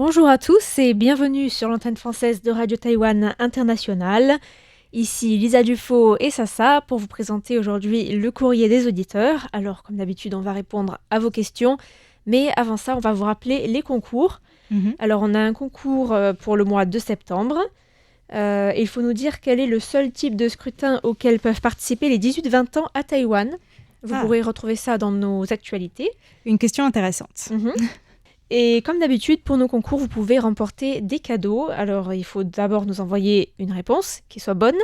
Bonjour à tous et bienvenue sur l'antenne française de Radio Taïwan International. Ici Lisa Dufaux et Sasa pour vous présenter aujourd'hui le courrier des auditeurs. Alors, comme d'habitude, on va répondre à vos questions, mais avant ça, on va vous rappeler les concours. Alors, on a un concours pour le mois de septembre. Et il faut nous dire quel est le seul type de scrutin auquel peuvent participer les 18-20 ans à Taïwan. Vous pourrez retrouver ça dans nos actualités. Une question intéressante. Et comme d'habitude, pour nos concours, vous pouvez remporter des cadeaux. Alors, il faut d'abord nous envoyer une réponse qui soit bonne.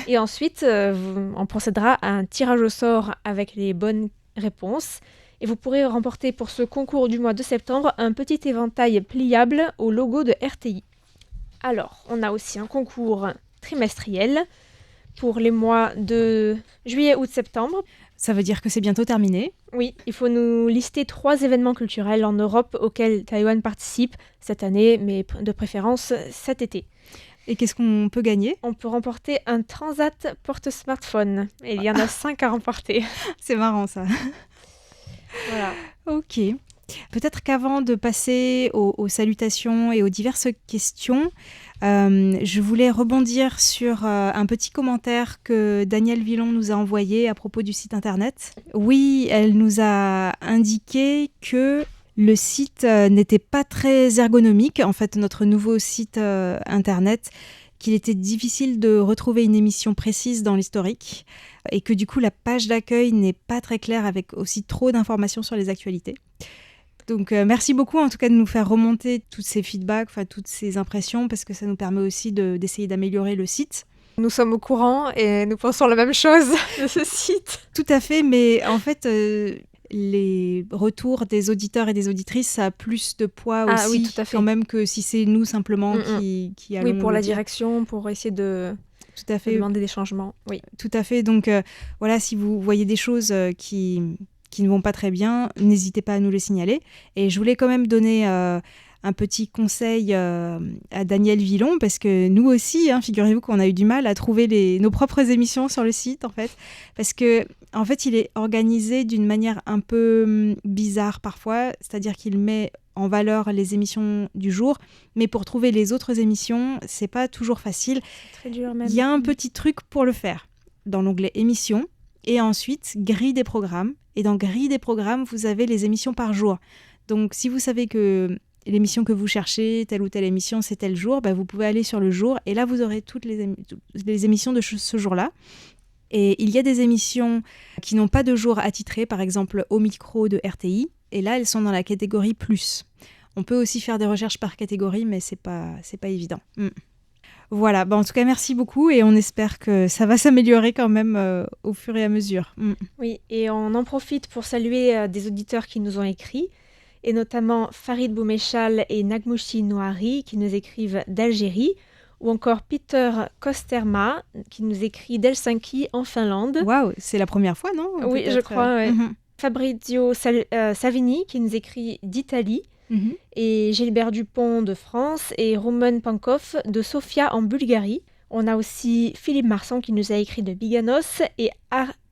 Et ensuite, on procédera à un tirage au sort avec les bonnes réponses. Et vous pourrez remporter pour ce concours du mois de septembre un petit éventail pliable au logo de RTI. Alors, on a aussi un concours trimestriel pour les mois de juillet, août, septembre. Ça veut dire que c'est bientôt terminé. Oui, il faut nous lister 3 événements culturels en Europe auxquels Taïwan participe cette année, mais de préférence cet été. Et qu'est-ce qu'on peut gagner ? On peut remporter un Transat porte-smartphone. Et il y en a 5 à remporter. C'est marrant ça. Voilà. Ok. Peut-être qu'avant de passer aux salutations et aux diverses questions, je voulais rebondir sur un petit commentaire que Danielle Villon nous a envoyé à propos du site internet. Oui, elle nous a indiqué que le site n'était pas très ergonomique, en fait, notre nouveau site internet, qu'il était difficile de retrouver une émission précise dans l'historique et que du coup, la page d'accueil n'est pas très claire avec aussi trop d'informations sur les actualités. Donc, merci beaucoup en tout cas de nous faire remonter tous ces feedbacks, toutes ces impressions, parce que ça nous permet aussi d'essayer d'améliorer le site. Nous sommes au courant et nous pensons la même chose de ce site. Tout à fait, mais en fait, les retours des auditeurs et des auditrices, ça a plus de poids aussi, oui, tout à fait. quand même, que si c'est nous simplement qui allons... Oui, pour la direction, pour essayer de... Tout à fait. De demander des changements. Oui. Tout à fait. Donc, voilà, si vous voyez des choses qui ne vont pas très bien, n'hésitez pas à nous les signaler. Et je voulais quand même donner un petit conseil à Danielle Villon, parce que nous aussi, figurez-vous qu'on a eu du mal à trouver nos propres émissions sur le site, en fait. Parce que, en fait, il est organisé d'une manière un peu bizarre parfois, c'est-à-dire qu'il met en valeur les émissions du jour, mais pour trouver les autres émissions, c'est pas toujours facile. C'est très dur même. Il y a un petit truc pour le faire. Dans l'onglet émissions, et ensuite grille des programmes. Et dans grille des programmes, vous avez les émissions par jour. Donc, si vous savez que l'émission que vous cherchez, telle ou telle émission, c'est tel jour, vous pouvez aller sur le jour. Et là, vous aurez toutes les émissions de ce jour-là. Et il y a des émissions qui n'ont pas de jour attitré, par exemple au micro de RTI. Et là, elles sont dans la catégorie plus. On peut aussi faire des recherches par catégorie, mais c'est pas évident. Voilà, en tout cas, merci beaucoup et on espère que ça va s'améliorer quand même au fur et à mesure. Oui, et on en profite pour saluer des auditeurs qui nous ont écrit, et notamment Farid Boumechal et Nagmouchi Noari qui nous écrivent d'Algérie, ou encore Peter Kosterma qui nous écrit d'Helsinki en Finlande. Waouh, c'est la première fois, non ? Oui, je crois, ouais. Fabrizio Savini qui nous écrit d'Italie. Et Gilbert Dupont de France et Roman Pankov de Sofia en Bulgarie. On a aussi Philippe Marsan qui nous a écrit de Biganos et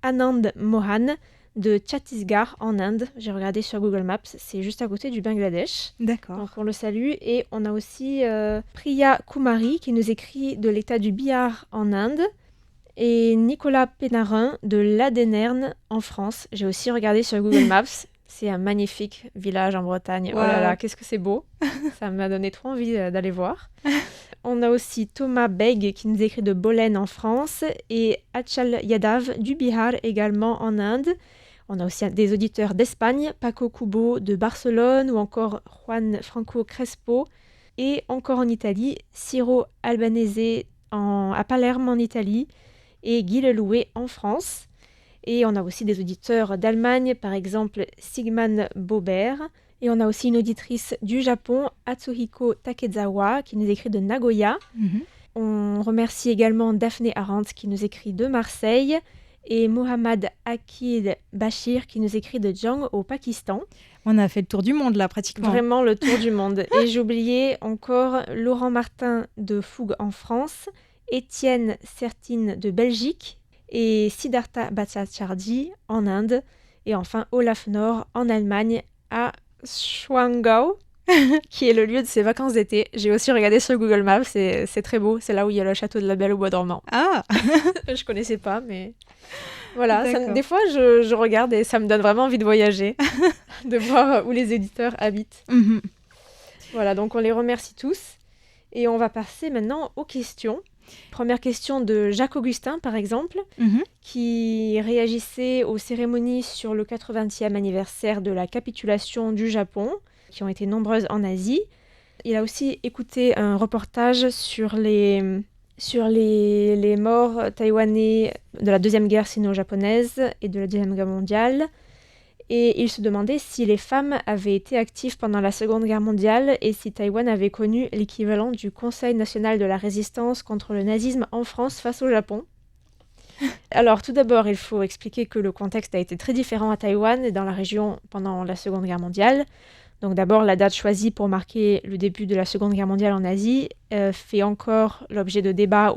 Anand Mohan de Chhattisgarh en Inde. J'ai regardé sur Google Maps, c'est juste à côté du Bangladesh. D'accord. Donc on le salue. Et on a aussi Priya Kumari qui nous écrit de l'état du Bihar en Inde. Et Nicolas Pénarin de Ladenerne en France. J'ai aussi regardé sur Google Maps. C'est un magnifique village en Bretagne. Wow. Oh là là, qu'est-ce que c'est beau. Ça m'a donné trop envie d'aller voir. On a aussi Thomas Beg qui nous écrit de Bolène en France et Achal Yadav du Bihar également en Inde. On a aussi des auditeurs d'Espagne, Paco Cubo de Barcelone ou encore Juan Franco Crespo. Et encore en Italie, Ciro Albanese à Palerme en Italie et Guy Lelouet en France. Et on a aussi des auditeurs d'Allemagne, par exemple Sigman Baubert. Et on a aussi une auditrice du Japon, Atsuhiko Takezawa, qui nous écrit de Nagoya. On remercie également Daphné Arendt, qui nous écrit de Marseille. Et Mohamed Akil Bashir, qui nous écrit de Jang, au Pakistan. On a fait le tour du monde, là, pratiquement. Vraiment le tour du monde. Et j'ai oublié encore Laurent Martin de Fougue en France, Étienne Sertine de Belgique, et Siddhartha Bhattacharjee en Inde, et enfin Olaf Nord en Allemagne à Schwangau. qui est le lieu de ses vacances d'été. J'ai aussi regardé sur Google Maps, c'est très beau. C'est là où il y a le château de la Belle au Bois dormant. Ah. Je connaissais pas, mais voilà. D'accord. Des fois, je regarde et ça me donne vraiment envie de voyager, de voir où les éditeurs habitent. Mhm. Voilà, donc on les remercie tous. Et on va passer maintenant aux questions. Première question de Jacques Augustin, par exemple, Mhm. qui réagissait aux cérémonies sur le 80e anniversaire de la capitulation du Japon, qui ont été nombreuses en Asie. Il a aussi écouté un reportage sur les morts taïwanais de la Deuxième Guerre sino-japonaise et de la Deuxième Guerre mondiale. Et il se demandait si les femmes avaient été actives pendant la Seconde Guerre mondiale et si Taïwan avait connu l'équivalent du Conseil national de la résistance contre le nazisme en France face au Japon. Alors tout d'abord, il faut expliquer que le contexte a été très différent à Taïwan et dans la région pendant la Seconde Guerre mondiale. Donc d'abord, la date choisie pour marquer le début de la Seconde Guerre mondiale en Asie fait encore l'objet de débats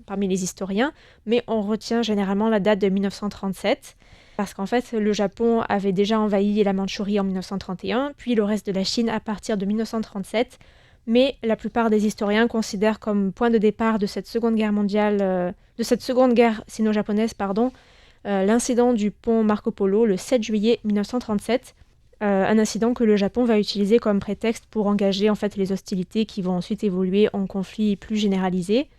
parmi les historiens, mais on retient généralement la date de 1937. Parce qu'en fait, le Japon avait déjà envahi la Mandchourie en 1931, puis le reste de la Chine à partir de 1937. Mais la plupart des historiens considèrent comme point de départ de cette Seconde Guerre mondiale, de cette Seconde Guerre sino-japonaise, l'incident du pont Marco Polo le 7 juillet 1937, un incident que le Japon va utiliser comme prétexte pour engager en fait les hostilités qui vont ensuite évoluer en conflit plus généralisé.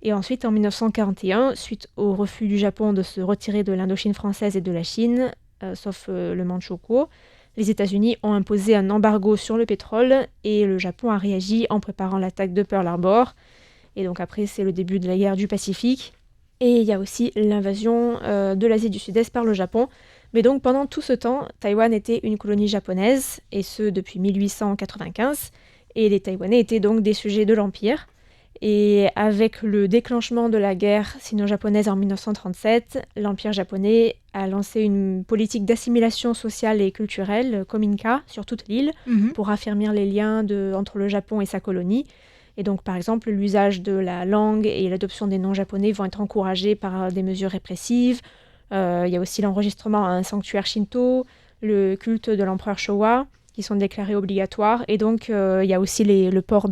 Et ensuite, en 1941, suite au refus du Japon de se retirer de l'Indochine française et de la Chine, sauf le Manchukuo, les États-Unis ont imposé un embargo sur le pétrole et le Japon a réagi en préparant l'attaque de Pearl Harbor. Et donc après, c'est le début de la guerre du Pacifique. Et il y a aussi l'invasion de l'Asie du Sud-Est par le Japon. Mais donc pendant tout ce temps, Taïwan était une colonie japonaise, et ce depuis 1895. Et les Taïwanais étaient donc des sujets de l'Empire. Et avec le déclenchement de la guerre sino-japonaise en 1937, l'Empire japonais a lancé une politique d'assimilation sociale et culturelle, Kominka, sur toute l'île, pour affermir les liens entre le Japon et sa colonie. Et donc, par exemple, l'usage de la langue et l'adoption des noms japonais vont être encouragés par des mesures répressives. Il y a aussi l'enregistrement à un sanctuaire shinto, le culte de l'empereur Showa, qui sont déclarés obligatoires. Et donc, il y a aussi le port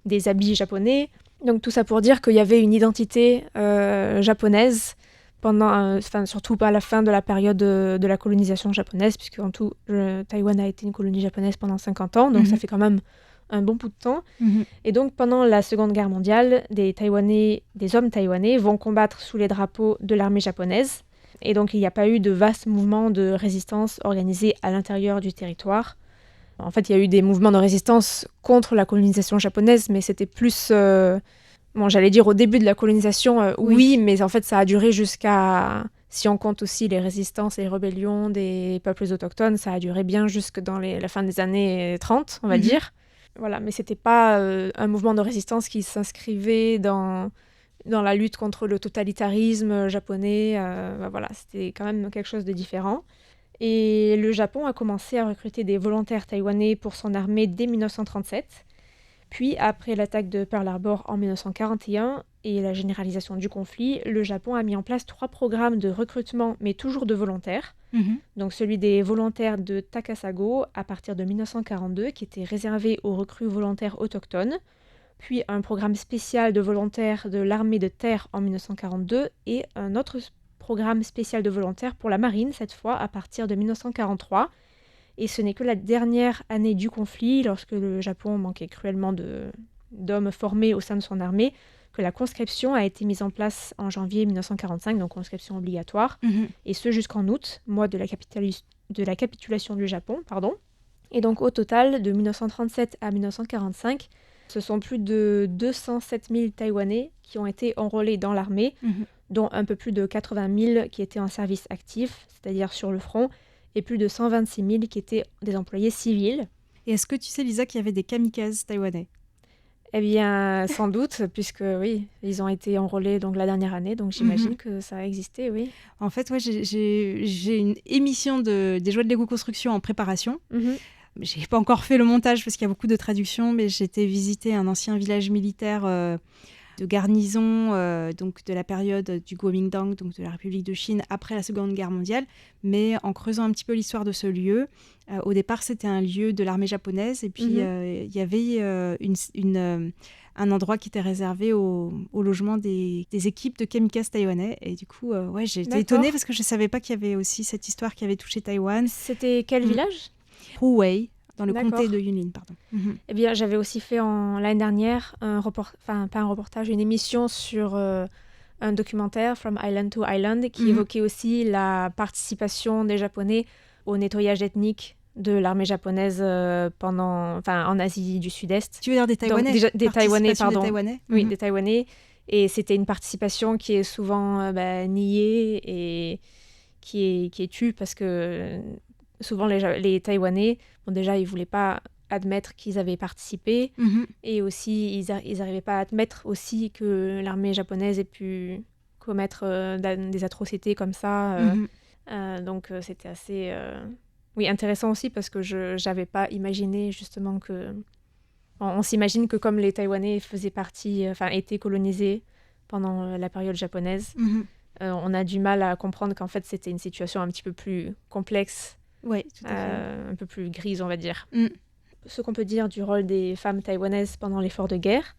des habits japonais. Donc tout ça pour dire qu'il y avait une identité japonaise surtout à la fin de la période de la colonisation japonaise, puisque en tout, Taïwan a été une colonie japonaise pendant 50 ans, donc ça fait quand même un bon bout de temps. Et donc pendant la Seconde Guerre mondiale, des hommes taïwanais vont combattre sous les drapeaux de l'armée japonaise. Et donc il n'y a pas eu de vastes mouvements de résistance organisés à l'intérieur du territoire. En fait, il y a eu des mouvements de résistance contre la colonisation japonaise, mais c'était plus... j'allais dire au début de la colonisation, oui, mais en fait, ça a duré jusqu'à... Si on compte aussi les résistances et les rébellions des peuples autochtones, ça a duré bien jusque dans la fin des années 30, on va dire. Voilà, mais c'était pas un mouvement de résistance qui s'inscrivait dans la lutte contre le totalitarisme japonais. Voilà, c'était quand même quelque chose de différent. Et le Japon a commencé à recruter des volontaires taïwanais pour son armée dès 1937. Puis, après l'attaque de Pearl Harbor en 1941 et la généralisation du conflit, le Japon a mis en place 3 programmes de recrutement, mais toujours de volontaires. Donc celui des volontaires de Takasago à partir de 1942, qui était réservé aux recrues volontaires autochtones. Puis un programme spécial de volontaires de l'armée de terre en 1942 et un autre programme spécial de volontaires pour la marine, cette fois à partir de 1943. Et ce n'est que la dernière année du conflit, lorsque le Japon manquait cruellement d'hommes formés au sein de son armée, que la conscription a été mise en place en janvier 1945, donc conscription obligatoire, et ce jusqu'en août, mois de la capitulation du Japon. Et donc au total, de 1937 à 1945, ce sont plus de 207 000 Taïwanais qui ont été enrôlés dans l'armée, dont un peu plus de 80 000 qui étaient en service actif, c'est-à-dire sur le front, et plus de 126 000 qui étaient des employés civils. Et est-ce que tu sais, Lisa, qu'il y avait des kamikazes taïwanais ? Eh bien, sans doute, puisque oui, ils ont été enrôlés donc, la dernière année, donc j'imagine que ça a existé, oui. En fait, ouais, j'ai une émission des Joies de Lego Construction en préparation. J'ai pas encore fait le montage parce qu'il y a beaucoup de traductions, mais j'ai été visiter un ancien village militaire de garnison donc de la période du Kuomintang, donc de la République de Chine après la Seconde Guerre mondiale. Mais en creusant un petit peu l'histoire de ce lieu, au départ c'était un lieu de l'armée japonaise et puis il y avait un endroit qui était réservé au logement des équipes de kamikazes taïwanais. Et du coup, j'ai été étonnée parce que je ne savais pas qu'il y avait aussi cette histoire qui avait touché Taïwan. C'était quel village ? Huwei, dans le comté de Yunlin, pardon. Eh bien, j'avais aussi fait l'année dernière une émission sur un documentaire From Island to Island qui évoquait aussi la participation des Japonais au nettoyage ethnique de l'armée japonaise en Asie du Sud-Est. Tu veux dire des Taïwanais ? Donc, des Taïwanais, pardon. Des Taïwanais ? Oui, des Taïwanais. Et c'était une participation qui est souvent niée et qui est tue parce que souvent les Taïwanais, déjà, ils ne voulaient pas admettre qu'ils avaient participé et aussi, ils n'arrivaient pas à admettre aussi que l'armée japonaise ait pu commettre des atrocités comme ça. Donc, c'était assez... intéressant aussi parce que je n'avais pas imaginé justement que... On s'imagine que comme les Taïwanais étaient colonisés pendant la période japonaise, on a du mal à comprendre qu'en fait c'était une situation un petit peu plus complexe, tout à fait. un peu plus grise on va dire. Ce qu'on peut dire du rôle des femmes taïwanaises pendant l'effort de guerre,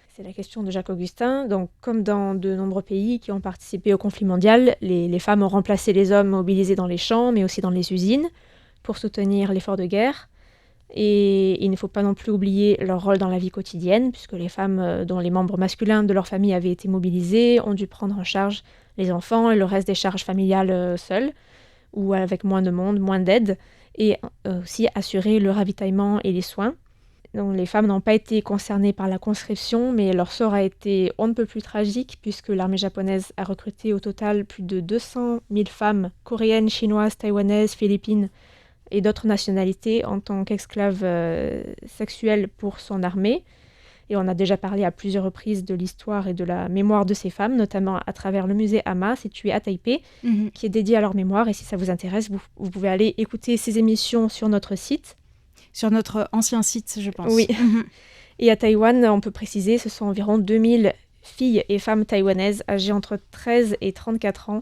c'est la question de Jacques Augustin. Donc comme dans de nombreux pays qui ont participé au conflit mondial, les femmes ont remplacé les hommes mobilisés dans les champs mais aussi dans les usines pour soutenir l'effort de guerre. Et il ne faut pas non plus oublier leur rôle dans la vie quotidienne, puisque les femmes dont les membres masculins de leur famille avaient été mobilisés ont dû prendre en charge les enfants et le reste des charges familiales seules, ou avec moins de monde, moins d'aide, et aussi assurer le ravitaillement et les soins. Donc, les femmes n'ont pas été concernées par la conscription, mais leur sort a été on ne peut plus tragique, puisque l'armée japonaise a recruté au total plus de 200 000 femmes coréennes, chinoises, taïwanaises, philippines, et d'autres nationalités en tant qu'esclaves sexuelles pour son armée. Et on a déjà parlé à plusieurs reprises de l'histoire et de la mémoire de ces femmes, notamment à travers le musée Hama, situé à Taipei, qui est dédié à leur mémoire. Et si ça vous intéresse, vous pouvez aller écouter ces émissions sur notre site. Sur notre ancien site, je pense. Oui. Et à Taïwan, on peut préciser, ce sont environ 2000 filles et femmes taïwanaises âgées entre 13 et 34 ans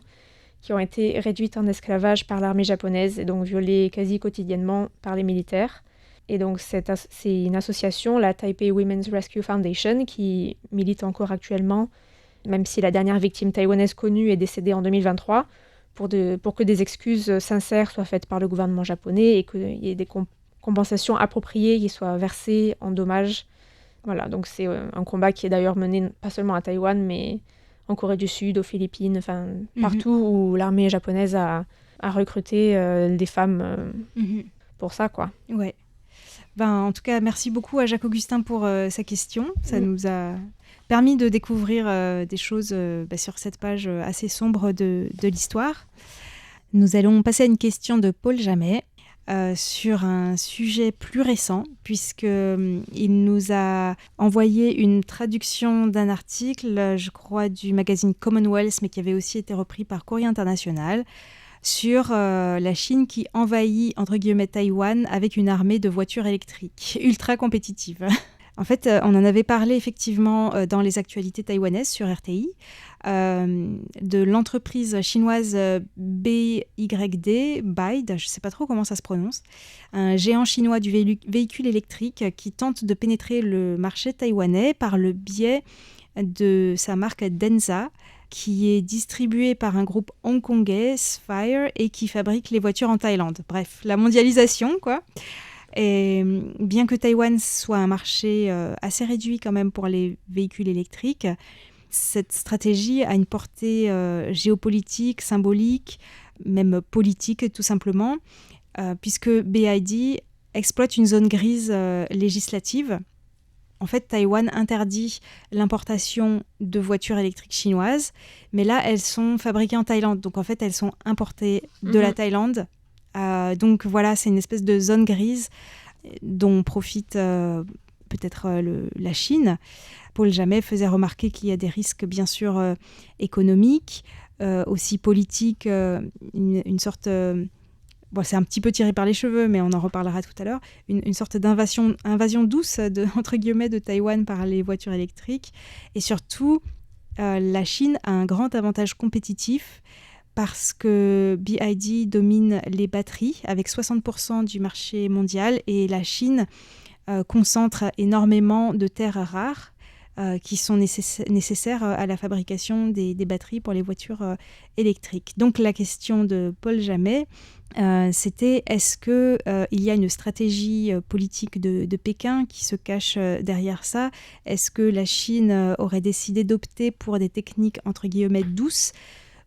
qui ont été réduites en esclavage par l'armée japonaise et donc violées quasi quotidiennement par les militaires. Et donc c'est une association, la Taipei Women's Rescue Foundation, qui milite encore actuellement, même si la dernière victime taïwanaise connue est décédée en 2023, pour que des excuses sincères soient faites par le gouvernement japonais et qu'il y ait des compensations appropriées qui soient versées en dommages. Voilà, donc c'est un combat qui est d'ailleurs mené pas seulement à Taïwan, mais en Corée du Sud, aux Philippines, partout où l'armée japonaise a recruté des femmes pour ça, quoi. Ouais. En tout cas, merci beaucoup à Jacques Augustin pour sa question. Ça nous a permis de découvrir des choses sur cette page assez sombre de l'histoire. Nous allons passer à une question de Paul Jamet sur un sujet plus récent, puisqu'il nous a envoyé une traduction d'un article, je crois, du magazine Commonwealth, mais qui avait aussi été repris par Courrier International, sur la Chine qui envahit, entre guillemets, Taïwan avec une armée de voitures électriques ultra compétitives. En fait, on en avait parlé effectivement dans les actualités taïwanaises sur RTI, de l'entreprise chinoise BYD, je ne sais pas trop comment ça se prononce, un géant chinois du véhicule électrique qui tente de pénétrer le marché taïwanais par le biais de sa marque Denza, qui est distribuée par un groupe hongkongais, Sphere, et qui fabrique les voitures en Thaïlande. Bref, la mondialisation, quoi. Et bien que Taïwan soit un marché assez réduit quand même pour les véhicules électriques, cette stratégie a une portée géopolitique, symbolique, même politique tout simplement, puisque BYD exploite une zone grise législative. En fait, Taïwan interdit l'importation de voitures électriques chinoises, mais là, elles sont fabriquées en Thaïlande. Donc en fait, elles sont importées de la Thaïlande. Donc voilà, c'est une espèce de zone grise dont profite peut-être la Chine. Paul Jamet faisait remarquer qu'il y a des risques bien sûr économiques, aussi politiques, une sorte bon, c'est un petit peu tiré par les cheveux, mais on en reparlera tout à l'heure, une sorte invasion douce, entre guillemets, de Taïwan par les voitures électriques. Et surtout, la Chine a un grand avantage compétitif parce que BYD domine les batteries avec 60% du marché mondial et la Chine concentre énormément de terres rares qui sont nécessaires à la fabrication des batteries pour les voitures électriques. Donc la question de Paul Jamet, c'était est-ce qu'il y a une stratégie politique de Pékin qui se cache derrière ça? Est-ce que la Chine aurait décidé d'opter pour des techniques entre guillemets douces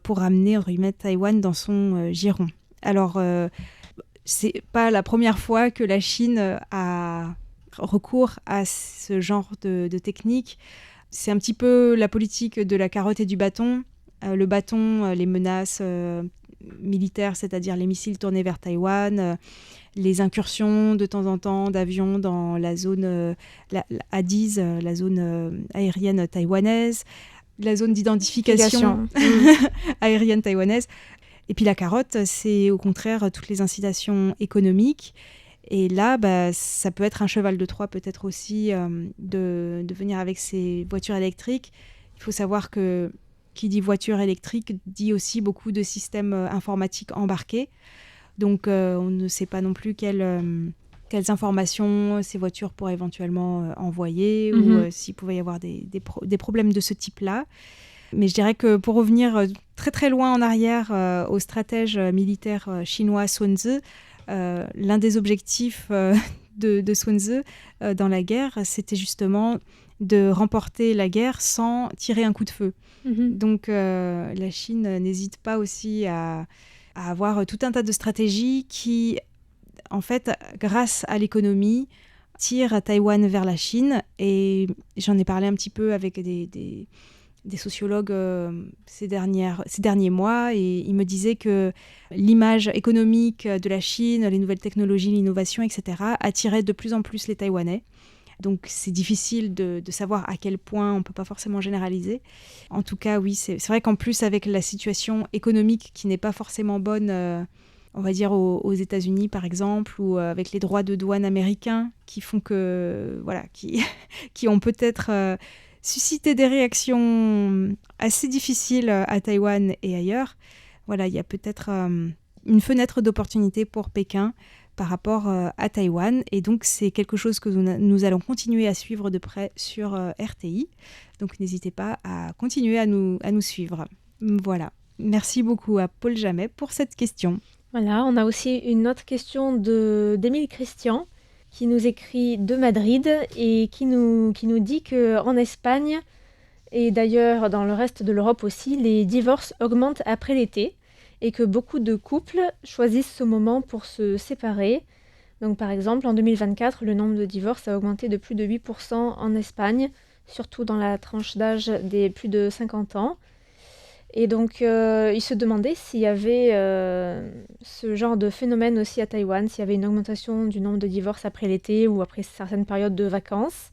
pour ramener entre guillemets Taïwan dans son giron? Alors, c'est pas la première fois que la Chine a recours à ce genre de technique. C'est un petit peu la politique de la carotte et du bâton. Le bâton, les menaces militaires, c'est-à-dire les missiles tournés vers Taïwan, les incursions de temps en temps d'avions dans la zone ADIZ, la zone aérienne taïwanaise, la zone d'identification aérienne taïwanaise. Et puis la carotte, c'est au contraire toutes les incitations économiques. Et là, ça peut être un cheval de Troie peut-être aussi de venir avec ces voitures électriques. Il faut savoir que qui dit voiture électrique dit aussi beaucoup de systèmes informatiques embarqués. Donc on ne sait pas non plus quelles informations ces voitures pourraient éventuellement envoyer ou s'il pouvait y avoir des problèmes de ce type-là. Mais je dirais que pour revenir très très loin en arrière au stratège militaire chinois Sun Tzu, l'un des objectifs de Sun Tzu dans la guerre, c'était justement de remporter la guerre sans tirer un coup de feu. Donc la Chine n'hésite pas aussi à avoir tout un tas de stratégies qui, en fait, grâce à l'économie, tirent Taïwan vers la Chine. Et j'en ai parlé un petit peu avec des sociologues ces derniers mois, et ils me disaient que l'image économique de la Chine, les nouvelles technologies, l'innovation, etc., attirait de plus en plus les Taïwanais. Donc c'est difficile de savoir à quel point, on ne peut pas forcément généraliser. En tout cas, oui, c'est vrai qu'en plus, avec la situation économique qui n'est pas forcément bonne, on va dire aux États-Unis par exemple, ou avec les droits de douane américains qui font que, voilà, qui ont peut-être suscité des réactions assez difficiles à Taïwan et ailleurs. Voilà, il y a peut-être une fenêtre d'opportunité pour Pékin par rapport à Taïwan. Et donc, c'est quelque chose que nous allons continuer à suivre de près sur RTI. Donc, n'hésitez pas à continuer à nous suivre. Voilà. Merci beaucoup à Paul Jamet pour cette question. Voilà, on a aussi une autre question d'Émile Christian qui nous écrit de Madrid et qui nous dit qu'en Espagne, et d'ailleurs dans le reste de l'Europe aussi, les divorces augmentent après l'été et que beaucoup de couples choisissent ce moment pour se séparer. Donc par exemple, en 2024, le nombre de divorces a augmenté de plus de 8% en Espagne, surtout dans la tranche d'âge des plus de 50 ans. Et donc, il se demandait s'il y avait ce genre de phénomène aussi à Taïwan, s'il y avait une augmentation du nombre de divorces après l'été ou après certaines périodes de vacances.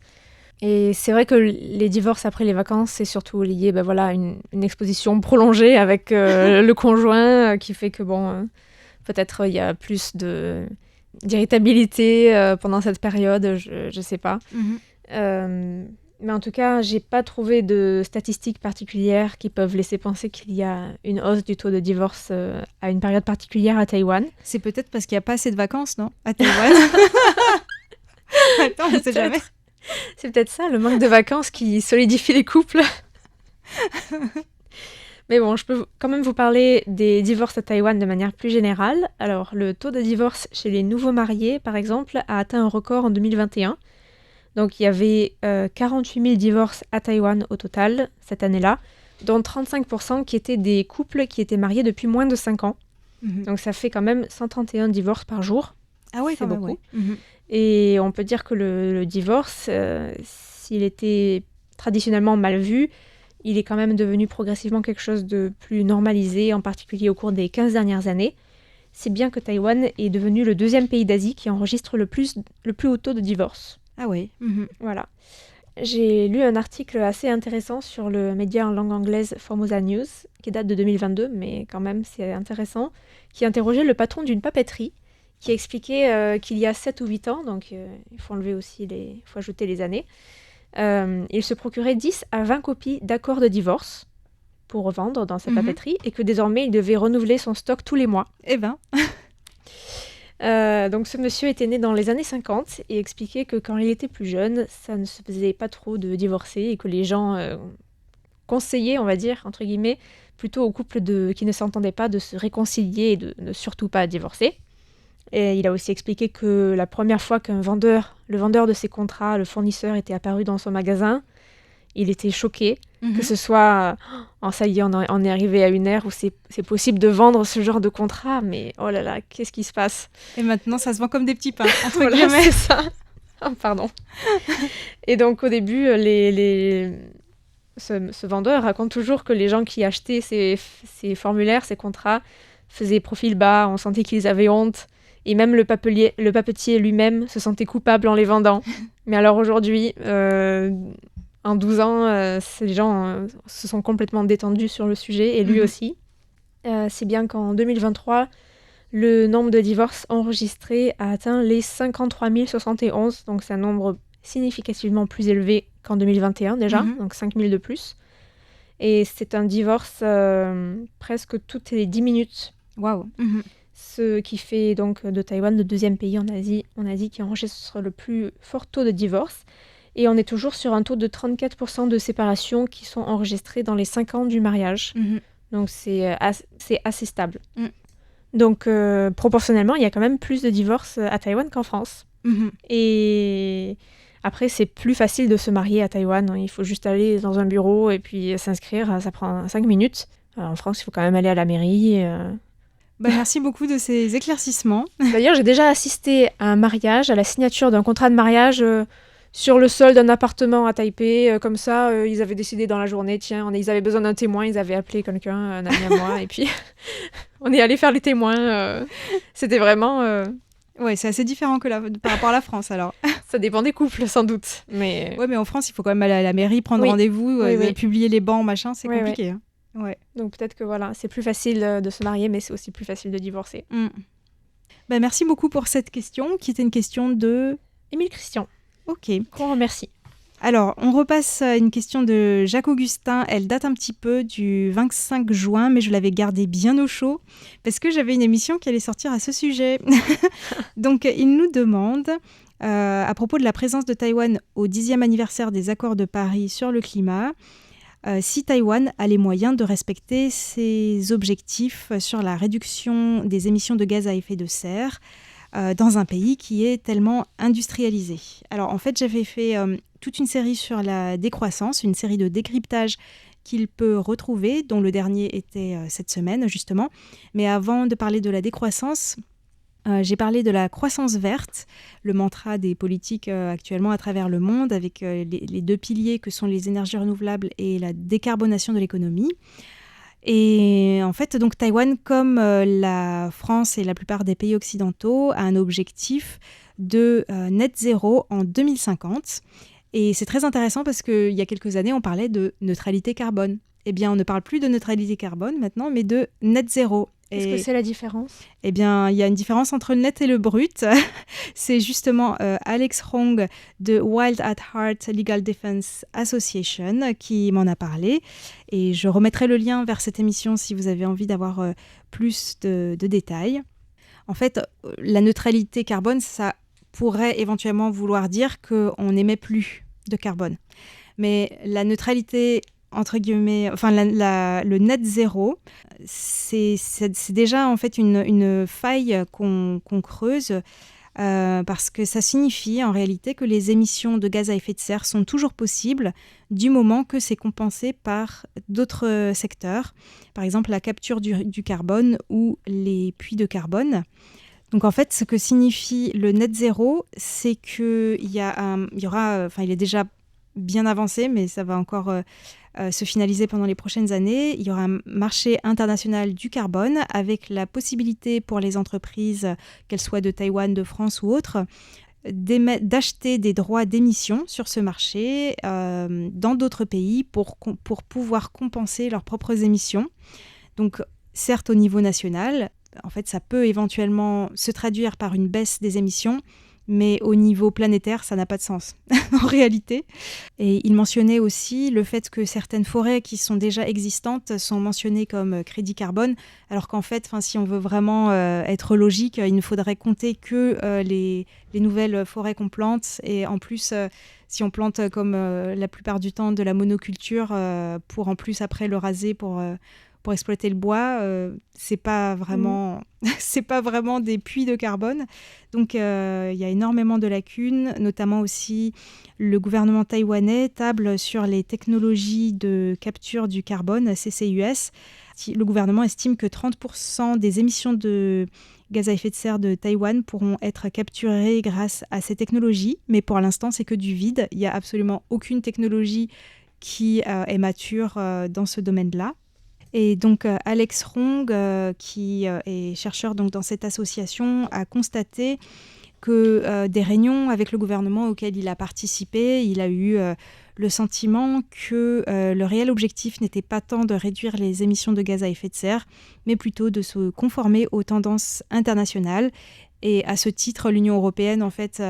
Et c'est vrai que les divorces après les vacances, c'est surtout lié à une exposition prolongée avec le conjoint qui fait que, peut-être il y a plus d'irritabilité pendant cette période, je ne sais pas. Mais en tout cas, j'ai pas trouvé de statistiques particulières qui peuvent laisser penser qu'il y a une hausse du taux de divorce à une période particulière à Taïwan. C'est peut-être parce qu'il n'y a pas assez de vacances, non, à Taïwan? Attends, on ne sait jamais. C'est peut-être ça, le manque de vacances qui solidifie les couples. Mais bon, je peux quand même vous parler des divorces à Taïwan de manière plus générale. Alors, le taux de divorce chez les nouveaux mariés, par exemple, a atteint un record en 2021. Donc, il y avait 48 000 divorces à Taïwan au total, cette année-là, dont 35% qui étaient des couples qui étaait mariés depuis moins de 5 ans. Donc ça fait quand même 131 divorces par jour. Ah oui, c'est beaucoup. Ouais. Et on peut dire que le divorce, s'il était traditionnellement mal vu, il est quand même devenu progressivement quelque chose de plus normalisé, en particulier au cours des 15 dernières années. C'est bien que Taïwan est devenu le deuxième pays d'Asie qui enregistre le plus haut taux de divorce. Ah oui. Voilà. J'ai lu un article assez intéressant sur le média en langue anglaise Formosa News, qui date de 2022, mais quand même c'est intéressant, qui interrogeait le patron d'une papeterie, qui expliquait qu'il y a 7 ou 8 ans, donc il faut enlever aussi il faut ajouter les années, il se procurait 10 à 20 copies d'accords de divorce pour revendre dans sa papeterie, et que désormais il devait renouveler son stock tous les mois. Eh ben. Donc ce monsieur était né dans les années 50 et expliquait que quand il était plus jeune, ça ne se faisait pas trop de divorcer et que les gens conseillaient, on va dire, entre guillemets, plutôt aux couples qui ne s'entendaient pas de se réconcilier et de ne surtout pas divorcer. Et il a aussi expliqué que la première fois le vendeur de ses contrats, le fournisseur, était apparu dans son magasin, il était choqué, que ce soit ça y est, on est arrivé à une ère où c'est possible de vendre ce genre de contrat, mais oh là là, qu'est-ce qui se passe? Et maintenant, ça se vend comme des petits pains, entre voilà, guillemets. c'est ça. Oh, pardon. Et donc, au début, ce vendeur raconte toujours que les gens qui achetaient ces formulaires, ces contrats, faisaient profil bas, on sentait qu'ils avaient honte. Et même le papetier lui-même se sentait coupable en les vendant. Mais alors aujourd'hui, en 12 ans, ces gens se sont complètement détendus sur le sujet, et lui aussi. C'est bien qu'en 2023, le nombre de divorces enregistrés a atteint les 53 071, donc c'est un nombre significativement plus élevé qu'en 2021 déjà, donc 5 000 de plus. Et c'est un divorce presque toutes les 10 minutes. Waouh. Ce qui fait donc de Taïwan le deuxième pays en Asie qui enregistre le plus fort taux de divorce. Et on est toujours sur un taux de 34% de séparations qui sont enregistrées dans les 5 ans du mariage. Donc c'est assez stable. Donc proportionnellement, il y a quand même plus de divorces à Taïwan qu'en France. Et après, c'est plus facile de se marier à Taïwan. Il faut juste aller dans un bureau et puis s'inscrire. Ça prend 5 minutes. Alors, en France, il faut quand même aller à la mairie. Merci beaucoup de ces éclaircissements. D'ailleurs, j'ai déjà assisté à un mariage, à la signature d'un contrat de mariage sur le sol d'un appartement à Taipei. Comme ça, ils avaient décidé dans la journée, tiens, ils avaient besoin d'un témoin, ils avaient appelé quelqu'un, un ami à moi, et puis on est allé faire les témoins. C'était vraiment... Ouais, c'est assez différent que par rapport à la France, alors. Ça dépend des couples, sans doute. Mais... Ouais, mais en France, il faut quand même aller à la mairie, prendre rendez-vous, publier les bans, machin, c'est compliqué. Hein. Ouais. Donc peut-être que voilà, c'est plus facile de se marier, mais c'est aussi plus facile de divorcer. Merci beaucoup pour cette question, qui était une question de... Émile Christian. Ok. Qu'on remercie. Alors, on repasse à une question de Jacques-Augustin. Elle date un petit peu du 25 juin, mais je l'avais gardée bien au chaud, parce que j'avais une émission qui allait sortir à ce sujet. Donc, il nous demande, à propos de la présence de Taïwan au 10e anniversaire des accords de Paris sur le climat, si Taïwan a les moyens de respecter ses objectifs sur la réduction des émissions de gaz à effet de serre dans un pays qui est tellement industrialisé. Alors en fait, j'avais fait toute une série sur la décroissance, une série de décryptages qu'il peut retrouver, dont le dernier était cette semaine justement. Mais avant de parler de la décroissance, j'ai parlé de la croissance verte, le mantra des politiques actuellement à travers le monde, avec les deux piliers que sont les énergies renouvelables et la décarbonation de l'économie. Et en fait, donc Taïwan, comme la France et la plupart des pays occidentaux, a un objectif de net zéro en 2050. Et c'est très intéressant parce qu'il y a quelques années, on parlait de neutralité carbone. Eh bien, on ne parle plus de neutralité carbone maintenant, mais de net zéro. Qu'est-ce que c'est la différence? Eh bien, il y a une différence entre le net et le brut. C'est justement Alex Hong de Wild at Heart Legal Defense Association qui m'en a parlé. Et je remettrai le lien vers cette émission si vous avez envie d'avoir plus de détails. En fait, la neutralité carbone, ça pourrait éventuellement vouloir dire qu'on n'émet plus de carbone. Mais la neutralité entre guillemets, enfin le net zéro, c'est déjà en fait une faille qu'on creuse parce que ça signifie en réalité que les émissions de gaz à effet de serre sont toujours possibles du moment que c'est compensé par d'autres secteurs, par exemple la capture du carbone ou les puits de carbone. Donc en fait, ce que signifie le net zéro, c'est qu'il il est déjà bien avancé, mais ça va encore se finaliser pendant les prochaines années. Il y aura un marché international du carbone avec la possibilité pour les entreprises, qu'elles soient de Taïwan, de France ou autres, d'acheter des droits d'émission sur ce marché dans d'autres pays pour pouvoir compenser leurs propres émissions. Donc, certes, au niveau national, en fait, ça peut éventuellement se traduire par une baisse des émissions, mais au niveau planétaire, ça n'a pas de sens en réalité. Et il mentionnait aussi le fait que certaines forêts qui sont déjà existantes sont mentionnées comme crédit carbone, alors qu'en fait, si on veut vraiment être logique, il ne faudrait compter que les nouvelles forêts qu'on plante. Et en plus, si on plante comme la plupart du temps de la monoculture, pour en plus après le raser pour exploiter le bois, c'est pas vraiment des puits de carbone. Donc il y a énormément de lacunes, notamment aussi le gouvernement taïwanais table sur les technologies de capture du carbone, CCUS. Le gouvernement estime que 30% des émissions de gaz à effet de serre de Taïwan pourront être capturées grâce à ces technologies, mais pour l'instant c'est que du vide. Il n'y a absolument aucune technologie qui est mature dans ce domaine-là. Et donc, Alex Rong, qui est chercheur donc, dans cette association, a constaté que des réunions avec le gouvernement auxquelles il a participé, il a eu le sentiment que le réel objectif n'était pas tant de réduire les émissions de gaz à effet de serre, mais plutôt de se conformer aux tendances internationales. Et à ce titre, l'Union européenne, en fait,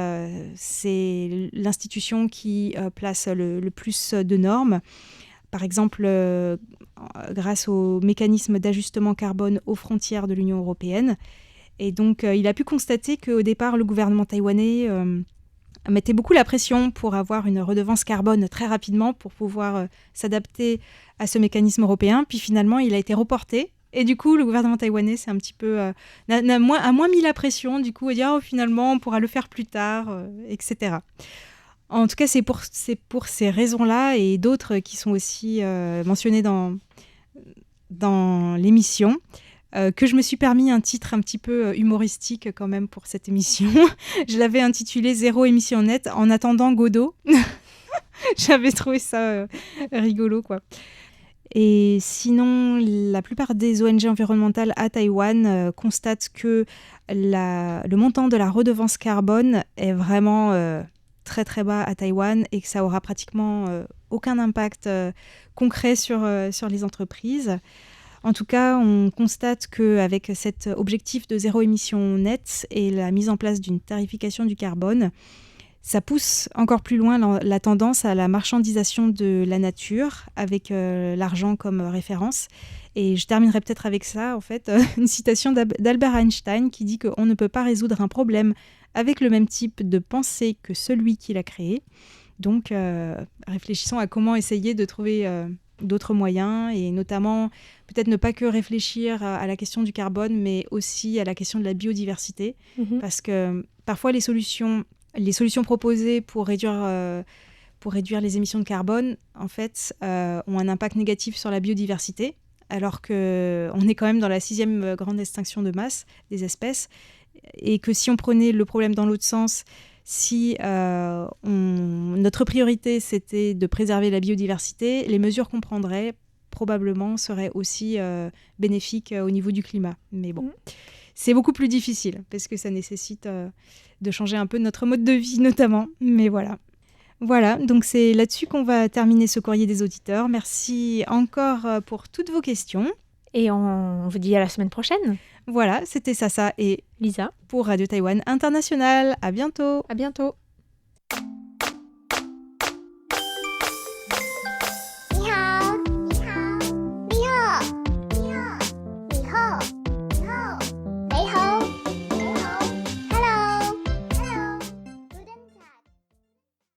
c'est l'institution qui place le plus de normes. Par exemple, grâce au mécanisme d'ajustement carbone aux frontières de l'Union européenne. Et donc, il a pu constater qu'au départ, le gouvernement taïwanais mettait beaucoup la pression pour avoir une redevance carbone très rapidement pour pouvoir s'adapter à ce mécanisme européen. Puis finalement, il a été reporté. Et du coup, le gouvernement taïwanais s'est un petit peu, a moins mis la pression, du coup, à dire finalement, on pourra le faire plus tard, etc. En tout cas, c'est pour ces raisons-là et d'autres qui sont aussi mentionnées dans l'émission que je me suis permis un titre un petit peu humoristique quand même pour cette émission. Je l'avais intitulée « Zéro émission nette en attendant Godot ». J'avais trouvé ça rigolo, quoi. Et sinon, la plupart des ONG environnementales à Taïwan constatent que le montant de la redevance carbone est vraiment très très bas à Taïwan et que ça aura pratiquement aucun impact concret sur les entreprises. En tout cas, on constate qu'avec cet objectif de zéro émission nette et la mise en place d'une tarification du carbone, ça pousse encore plus loin la tendance à la marchandisation de la nature, avec l'argent comme référence. Et je terminerai peut-être avec ça, en fait, une citation d'Albert Einstein qui dit qu'on ne peut pas résoudre un problème avec le même type de pensée que celui qui l'a créé. Donc, réfléchissons à comment essayer de trouver d'autres moyens, et notamment peut-être ne pas que réfléchir à la question du carbone, mais aussi à la question de la biodiversité, parce que parfois les solutions proposées pour réduire les émissions de carbone, en fait, ont un impact négatif sur la biodiversité, alors qu'on est quand même dans la 6e grande extinction de masse des espèces, et que si on prenait le problème dans l'autre sens, si notre priorité c'était de préserver la biodiversité, les mesures qu'on prendrait probablement seraient aussi bénéfiques au niveau du climat. Mais bon, c'est beaucoup plus difficile parce que ça nécessite de changer un peu notre mode de vie notamment. Mais voilà. Voilà, donc c'est là-dessus qu'on va terminer ce courrier des auditeurs. Merci encore pour toutes vos questions. Et on vous dit à la semaine prochaine. Voilà, c'était Sasa et Lisa pour Radio Taïwan International. À bientôt. À bientôt.